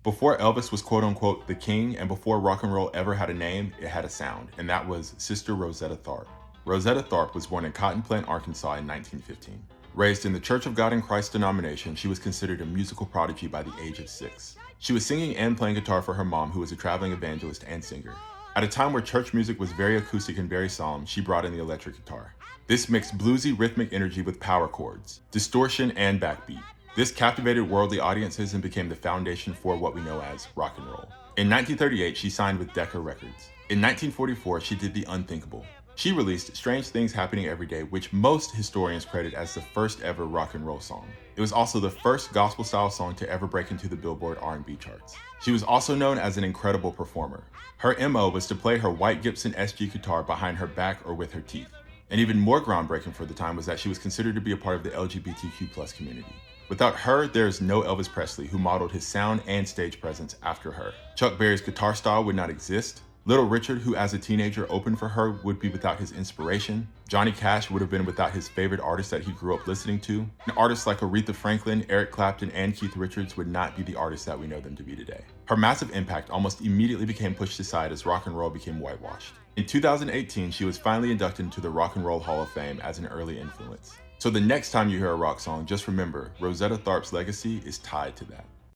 Before Elvis was quote-unquote the king, and before rock and roll ever had a name, it had a sound, and that was Sister Rosetta Tharpe. Rosetta Tharpe was born in Cotton Plant, Arkansas in 1915. Raised in the Church of God in Christ denomination, she was considered a musical prodigy by the age of 6. She was singing and playing guitar for her mom, who was a traveling evangelist and singer. At a time where church music was very acoustic and very solemn, she brought in the electric guitar. This mixed bluesy rhythmic energy with power chords, distortion, and backbeat. This captivated worldly audiences and became the foundation for what we know as rock and roll. In 1938, she signed with Decca Records. In 1944, she did the unthinkable. She released Strange Things Happening Every Day, which most historians credit as the first ever rock and roll song. It was also the first gospel-style song to ever break into the Billboard R&B charts. She was also known as an incredible performer. Her MO was to play her white Gibson SG guitar behind her back or with her teeth. And even more groundbreaking for the time was that she was considered to be a part of the LGBTQ+ community. Without her, there is no Elvis Presley, who modeled his sound and stage presence after her. Chuck Berry's guitar style would not exist. Little Richard, who as a teenager opened for her, would be without his inspiration. Johnny Cash would have been without his favorite artist that he grew up listening to. And artists like Aretha Franklin, Eric Clapton, and Keith Richards would not be the artists that we know them to be today. Her massive impact almost immediately became pushed aside as rock and roll became whitewashed. In 2018, she was finally inducted into the Rock and Roll Hall of Fame as an early influence. So the next time you hear a rock song, just remember, Rosetta Tharpe's legacy is tied to that.